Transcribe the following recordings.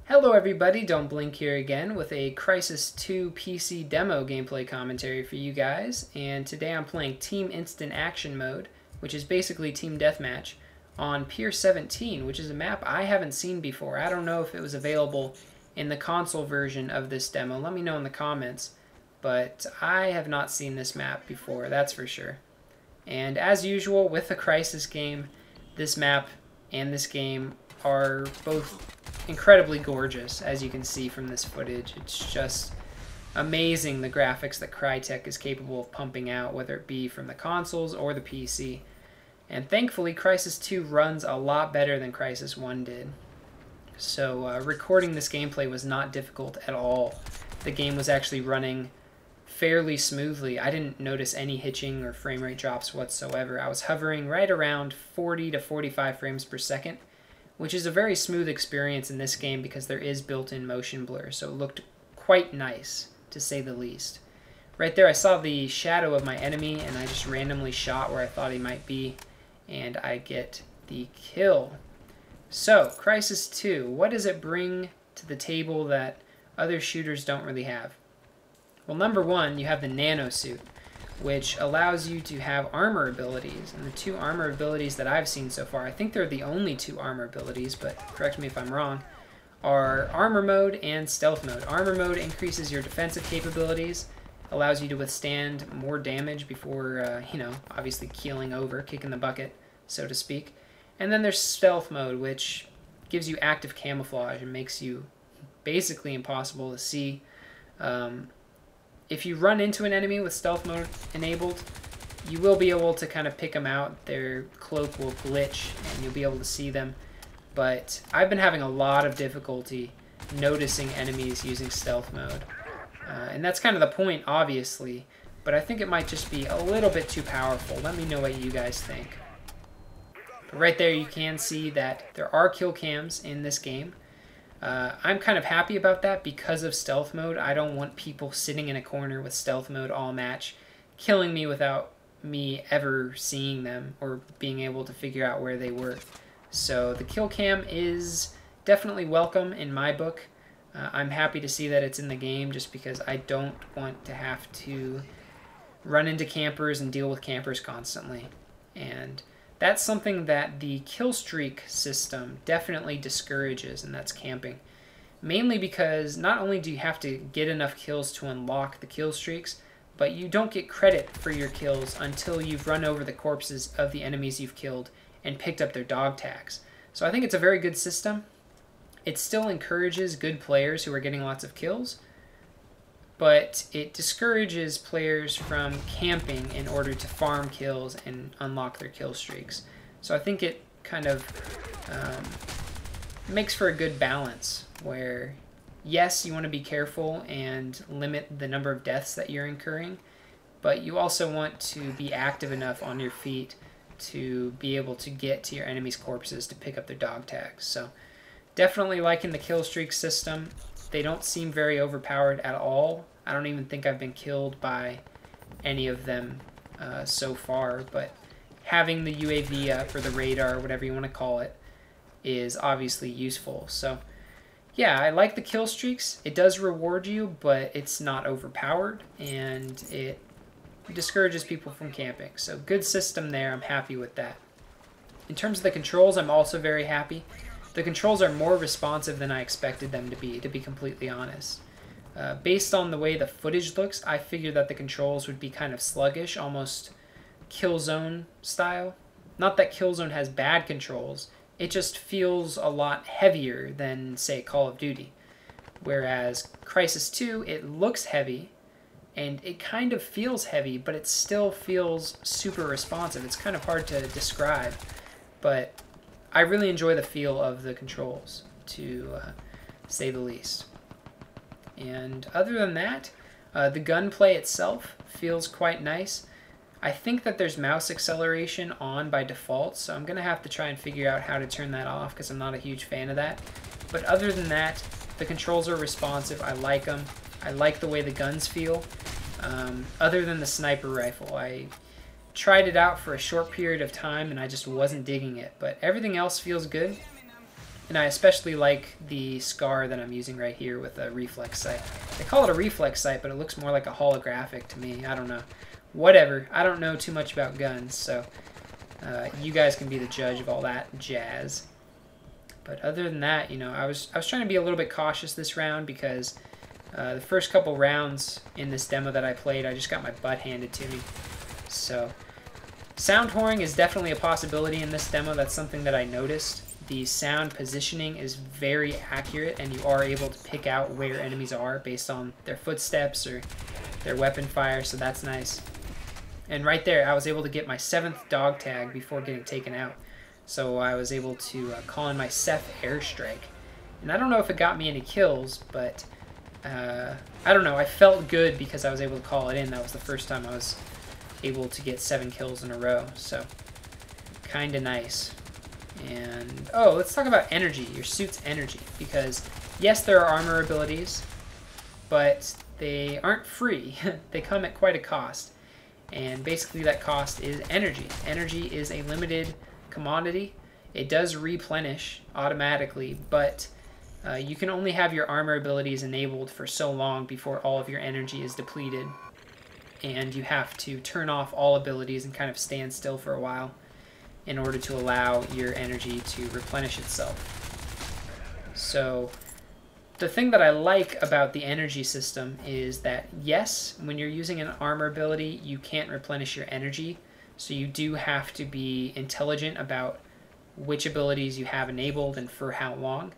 Hello everybody, Don't Blink here again with a Crysis 2 PC demo gameplay commentary for you guys, and today I'm playing Team Instant Action mode, which is basically Team Deathmatch, on Pier 17, which is a map I haven't seen before. I don't know if it was available in the console version of this demo, let me know in the comments, but I have not seen this map before, that's for sure. And as usual with the Crysis game, this map and this game are both incredibly gorgeous, as you can see from this footage. It's just amazing the graphics that Crytek is capable of pumping out, whether it be from the consoles or the PC. And thankfully, Crysis 2 runs a lot better than Crysis 1 did. So recording this gameplay was not difficult at all. The game was actually running fairly smoothly. I didn't notice any hitching or frame rate drops whatsoever. I was hovering right around 40 to 45 frames per second, which is a very smooth experience in this game because there is built-in motion blur, so it looked quite nice, to say the least. Right there I saw the shadow of my enemy, and I just randomly shot where I thought he might be, and I get the kill. So, Crysis 2, what does it bring to the table that other shooters don't really have? Well, number one, you have the Nanosuit, which allows you to have armor abilities. And the two armor abilities that I've seen so far, I think they're the only two armor abilities, but correct me if I'm wrong, are armor mode and stealth mode. Armor mode increases your defensive capabilities, allows you to withstand more damage before, obviously keeling over, kicking the bucket, so to speak. And then there's stealth mode, which gives you active camouflage and makes you basically impossible to see. If you run into an enemy with stealth mode enabled, you will be able to kind of pick them out. Their cloak will glitch and you'll be able to see them. But I've been having a lot of difficulty noticing enemies using stealth mode. And that's kind of the point, obviously, but I think it might just be a little bit too powerful. Let me know what you guys think. But right there you can see that there are kill cams in this game. I'm kind of happy about that because of stealth mode. I don't want people sitting in a corner with stealth mode all match, killing me without me ever seeing them or being able to figure out where they were. So the kill cam is definitely welcome in my book. I'm happy to see that it's in the game just because I don't want to have to run into campers and deal with campers constantly. And that's something that the kill streak system definitely discourages, and that's camping. Mainly because not only do you have to get enough kills to unlock the kill streaks, but you don't get credit for your kills until you've run over the corpses of the enemies you've killed and picked up their dog tags. So I think it's a very good system. It still encourages good players who are getting lots of kills, but it discourages players from camping in order to farm kills and unlock their kill streaks. So I think it kind of makes for a good balance where, yes, you want to be careful and limit the number of deaths that you're incurring, but you also want to be active enough on your feet to be able to get to your enemy's corpses to pick up their dog tags. So definitely liking the kill streak system. They don't seem very overpowered at all. I don't even think I've been killed by any of them so far, but having the UAV up, or the radar, whatever you want to call it, is obviously useful. So yeah, I like the kill streaks. It does reward you, but it's not overpowered, and it discourages people from camping. So good system there. I'm happy with that. In terms of the controls, I'm also very happy. The controls are more responsive than I expected them to be completely honest. Based on the way the footage looks, I figured that the controls would be kind of sluggish, almost Killzone style. Not that Killzone has bad controls, it just feels a lot heavier than, say, Call of Duty. Whereas Crysis 2, it looks heavy, and it kind of feels heavy, but it still feels super responsive. It's kind of hard to describe, but I really enjoy the feel of the controls, to say the least. And other than that, the gunplay itself feels quite nice. I think that there's mouse acceleration on by default, so I'm going to have to try and figure out how to turn that off because I'm not a huge fan of that. But other than that, the controls are responsive. I like them. I like the way the guns feel. Other than the sniper rifle, I tried it out for a short period of time and I just wasn't digging it. But everything else feels good. And I especially like the scar that I'm using right here with a reflex sight. They call it a reflex sight, but it looks more like a holographic to me. I don't know. Whatever. I don't know too much about guns, so you guys can be the judge of all that jazz. But other than that, you know, I was trying to be a little bit cautious this round because the first couple rounds in this demo that I played, I just got my butt handed to me. So sound whoring is definitely a possibility in this demo. That's something that I noticed. The sound positioning is very accurate, and you are able to pick out where enemies are based on their footsteps or their weapon fire, so that's nice. And right there, I was able to get my 7th dog tag before getting taken out. So I was able to call in my Seth airstrike. And I don't know if it got me any kills, but I don't know. I felt good because I was able to call it in. That was the first time I was able to get 7 kills in a row. So kind of nice. And, oh, let's talk about energy, your suit's energy. Because, yes, there are armor abilities, but they aren't free. They come at quite a cost. And basically that cost is energy. Energy is a limited commodity. It does replenish automatically, but you can only have your armor abilities enabled for so long before all of your energy is depleted. And you have to turn off all abilities and kind of stand still for a while in order to allow your energy to replenish itself. So the thing that I like about the energy system is that, yes, when you're using an armor ability, you can't replenish your energy, so you do have to be intelligent about which abilities you have enabled and for how long.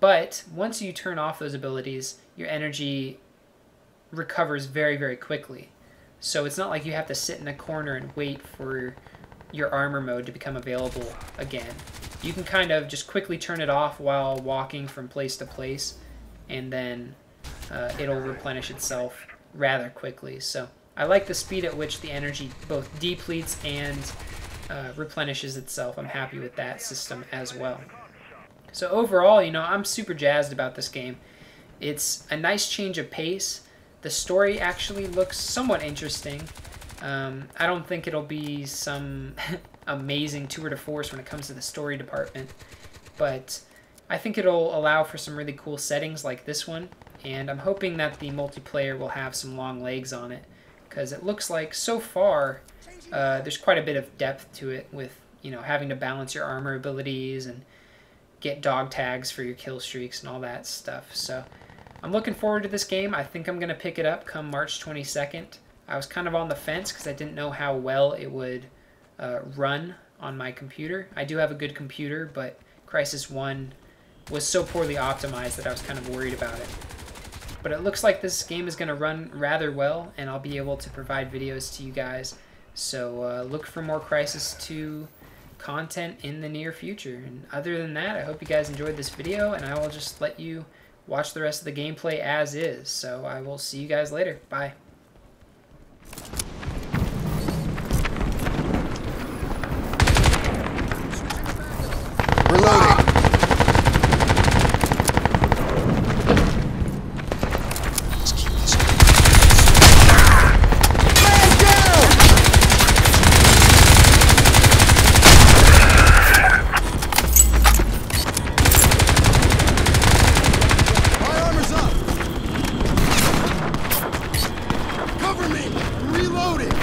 But once you turn off those abilities, your energy recovers very, very quickly. So it's not like you have to sit in a corner and wait for your armor mode to become available again. You can kind of just quickly turn it off while walking from place to place, and then it'll replenish itself rather quickly. So I like the speed at which the energy both depletes and replenishes itself. I'm happy with that system as well. So overall, you know, I'm super jazzed about this game. It's a nice change of pace. The story actually looks somewhat interesting. I don't think it'll be some amazing tour de force when it comes to the story department, but I think it'll allow for some really cool settings like this one, and I'm hoping that the multiplayer will have some long legs on it, because it looks like so far there's quite a bit of depth to it with, you know, having to balance your armor abilities and get dog tags for your kill streaks and all that stuff. So I'm looking forward to this game. I think I'm going to pick it up come March 22nd. I was kind of on the fence because I didn't know how well it would run on my computer. I do have a good computer, but Crysis 1 was so poorly optimized that I was kind of worried about it. But it looks like this game is going to run rather well, and I'll be able to provide videos to you guys. So look for more Crysis 2 content in the near future. And other than that, I hope you guys enjoyed this video, and I will just let you watch the rest of the gameplay as is. So I will see you guys later. Bye. Reloading. Man down! My armor's up. Cover me. I'm reloading.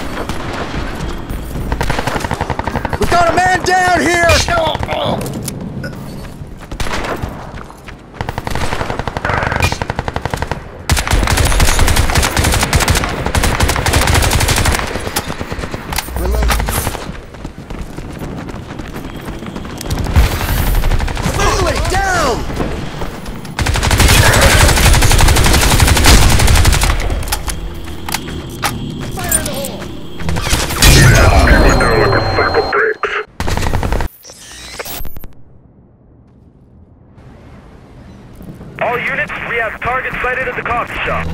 We got a man down here. All units, we have targets sighted at the coffee shop.